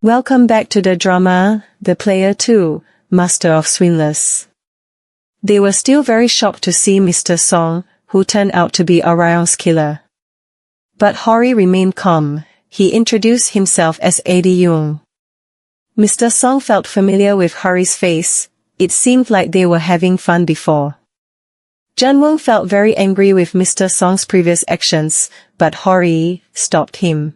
Welcome back to the drama, The Player 2, Master of Swindlers. They were still very shocked to see Mr. Seung, who turned out to be Orion's killer. But Hori remained calm. He introduced himself as Jae-Hyun. Mr. Seung felt familiar with Hori's face. It seemed like they were having fun before. Jeonjaeng felt very angry with Mr. Seung's previous actions, but Hori stopped him.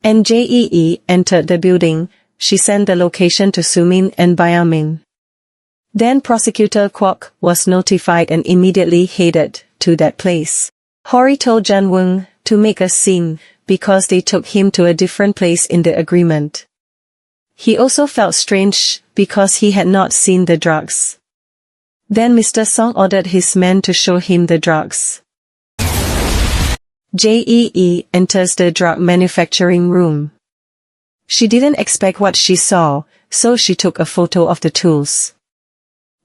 And Jae-Hyun entered the building. She sent the location to Sumin and Byamin. Then Prosecutor Kwok was notified and immediately headed to that place. Hori told Jeonjaeng to make a scene, because they took him to a different place in the agreement. He also felt strange, because he had not seen the drugs. Then Mr. Seung ordered his men to show him the drugs. Jae-Hyun enters the drug manufacturing room. She didn't expect what she saw, so she took a photo of the tools.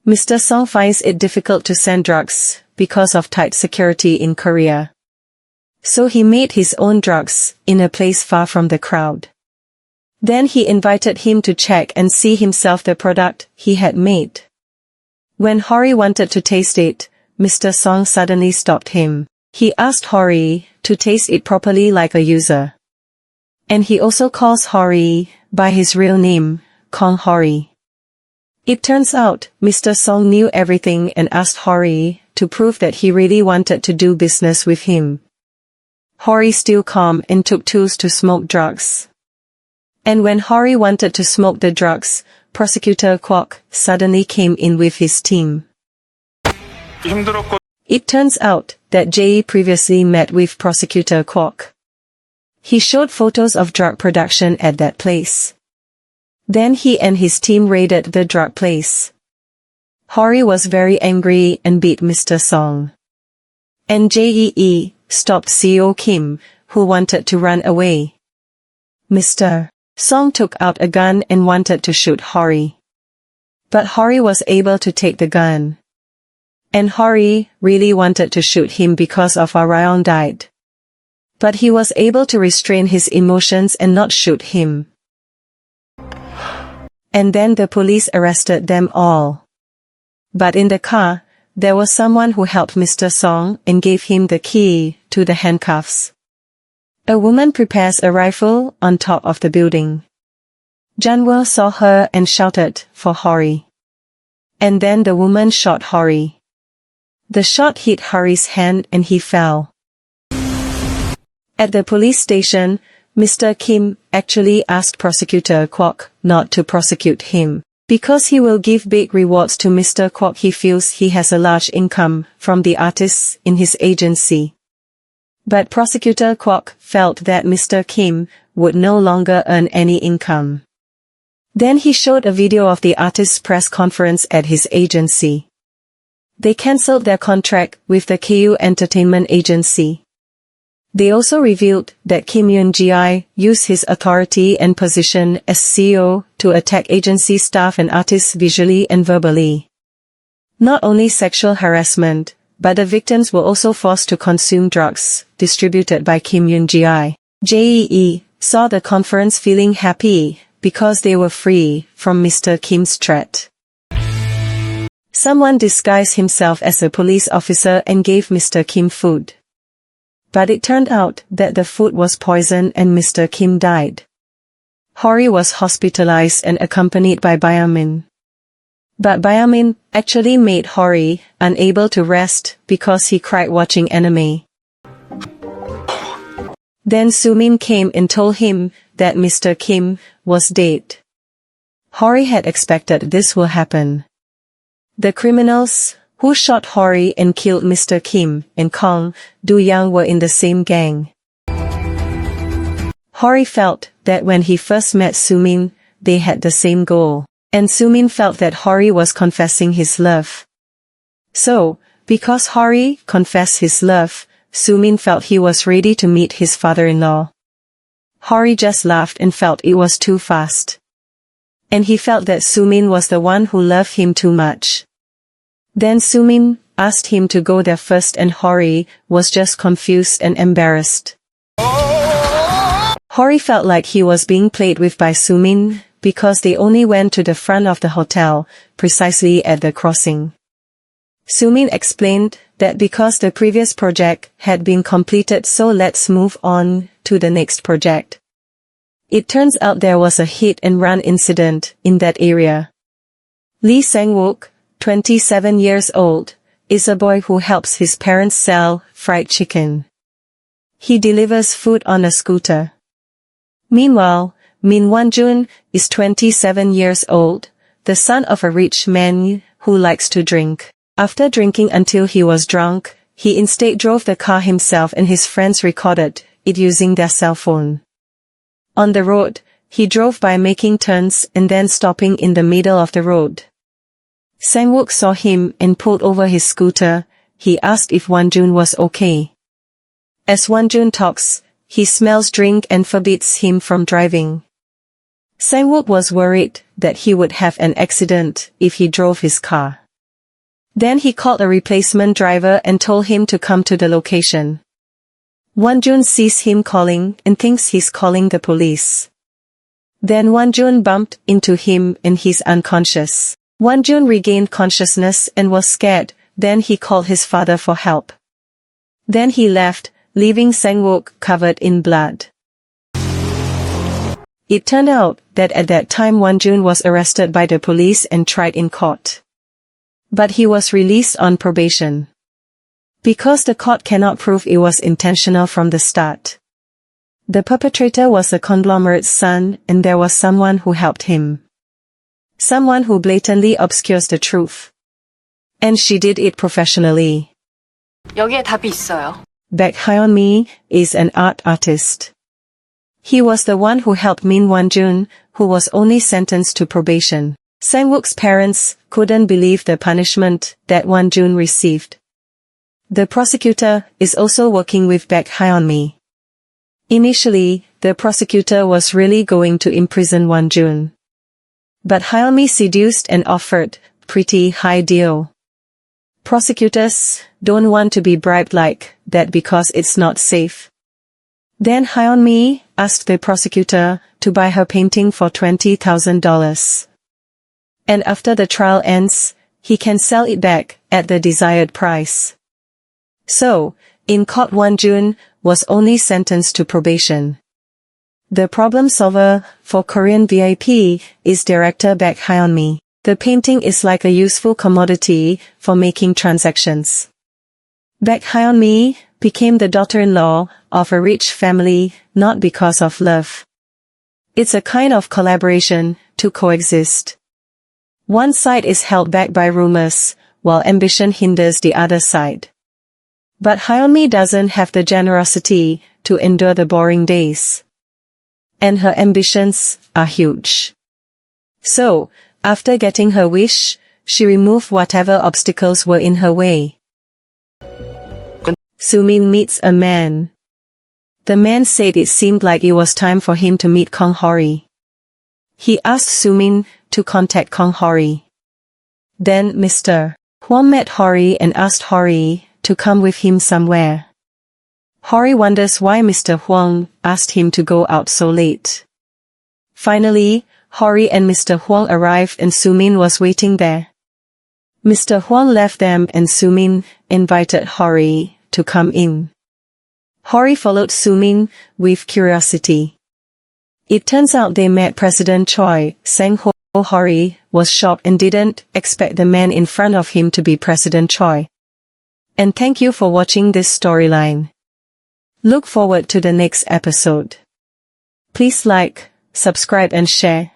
Mr. Seung finds it difficult to send drugs, because of tight security in Korea. So he made his own drugs, in a place far from the crowd. Then he invited him to check and see himself the product he had made. When Hori wanted to taste it, Mr. Seung suddenly stopped him. He asked Hori to taste it properly like a user. And he also calls Hori by his real name, Kong Hori. It turns out, Mr. Seung knew everything and asked Hori to prove that he really wanted to do business with him. Hori still calm and took tools to smoke drugs. And when Hori wanted to smoke the drugs, Prosecutor Kwok suddenly came in with his team. It turns out that Jae previously met with Prosecutor Kwok. He showed photos of drug production at that place. Then he and his team raided the drug place. Hori was very angry and beat Mr. Seung. And Jae stopped Seul-Ki, who wanted to run away. Mr. Seung took out a gun and wanted to shoot Hori. But Hori was able to take the gun. And Hori really wanted to shoot him because of Orion died. But he was able to restrain his emotions and not shoot him. And then the police arrested them all. But in the car, there was someone who helped Mr. Seung and gave him the key to the handcuffs. A woman prepares a rifle on top of the building. Jeonjaeng saw her and shouted for Hori. And then the woman shot Hori. The shot hit Hori's hand and he fell. At the police station, Mr. Kim actually asked Prosecutor Kwok not to prosecute him, because he will give big rewards to Mr. Kwok. He feels he has a large income from the artists in his agency. But Prosecutor Kwok felt that Mr. Kim would no longer earn any income. Then he showed a video of the artist's press conference at his agency. They cancelled their contract with the KU Entertainment Agency. They also revealed that Kim Yoon-ji used his authority and position as CEO to attack agency staff and artists visually and verbally. Not only sexual harassment, but the victims were also forced to consume drugs distributed by Kim Yoon-ji. Jae saw the conference feeling happy because they were free from Mr. Kim's threat. Someone disguised himself as a police officer and gave Mr. Kim food. But it turned out that the food was poison and Mr. Kim died. Hori was hospitalized and accompanied by Byamin. But Byamin actually made Hori unable to rest because he cried watching anime. Then Sumin came and told him that Mr. Kim was dead. Hori had expected this will happen. The criminals who shot Hori and killed Mr. Kim and Kong Do-young were in the same gang. Hori felt that when he first met Sumin, they had the same goal, and Sumin felt that Hori was confessing his love. So, because Hori confessed his love, Sumin felt he was ready to meet his father-in-law. Hori just laughed and felt it was too fast. And he felt that Sumin was the one who loved him too much. Then Sumin asked him to go there first and Hori was just confused and embarrassed. Hori felt like he was being played with by Soo-min, because they only went to the front of the hotel, precisely at the crossing. Soo-min explained that because the previous project had been completed, so let's move on to the next project. It turns out there was a hit-and-run incident in that area. Lee Sang-wook, 27 years old, is a boy who helps his parents sell fried chicken. He delivers food on a scooter. Meanwhile, Min Won-jun is 27 years old, the son of a rich man who likes to drink. After drinking until he was drunk, he instead drove the car himself and his friends recorded it using their cell phone. On the road, he drove by making turns and then stopping in the middle of the road. Sang-wook saw him and pulled over his scooter. He asked if Won-jun was okay. As Won-jun talks, he smells drink and forbids him from driving. Sang-wook was worried that he would have an accident if he drove his car. Then he called a replacement driver and told him to come to the location. Won-jun sees him calling and thinks he's calling the police. Then Won-jun bumped into him and he's unconscious. Won-jun regained consciousness and was scared, then he called his father for help. Then he left, leaving Sang-wook covered in blood. It turned out that at that time Won-jun was arrested by the police and tried in court. But he was released on probation. Because the court cannot prove it was intentional from the start. The perpetrator was a conglomerate's son and there was someone who helped him. Someone who blatantly obscures the truth. And she did it professionally. 여기에 답이 있어요. Baek Hyun-mi is an art artist. He was the one who helped Min Won-jun, who was only sentenced to probation. Sang-wook's parents couldn't believe the punishment that Won-jun received. The prosecutor is also working with Baek Hyun-mi. Initially, the prosecutor was really going to imprison Won-jun. But Hyun-mi seduced and offered pretty high deal. Prosecutors don't want to be bribed like that because it's not safe. Then Hyun-mi asked the prosecutor to buy her painting for $20,000. And after the trial ends, he can sell it back at the desired price. So, in court Won-jun was only sentenced to probation. The problem solver for Korean VIP is director Baek Hyun-mi. The painting is like a useful commodity for making transactions. Baek Hyun-mi became the daughter-in-law of a rich family not because of love. It's a kind of collaboration to coexist. One side is held back by rumors, while ambition hinders the other side. But Hyun-mi doesn't have the generosity to endure the boring days. And her ambitions are huge. So, after getting her wish, she removed whatever obstacles were in her way. Soo-min meets a man. The man said it seemed like it was time for him to meet Kong Hori. He asked Soo-min to contact Kong Hori. Then Mr. Hwang met Hori and asked Hori to come with him somewhere. Hori wonders why Mr. Hwang asked him to go out so late. Finally, Hori and Mr. Hwang arrived and Soo-min was waiting there. Mr. Hwang left them and Soo-min invited Hori to come in. Hori followed Soo-min with curiosity. It turns out they met President Choi. Sang-ho. Hori was shocked and didn't expect the man in front of him to be President Choi. And thank you for watching this storyline. Look forward to the next episode. Please like, subscribe and share.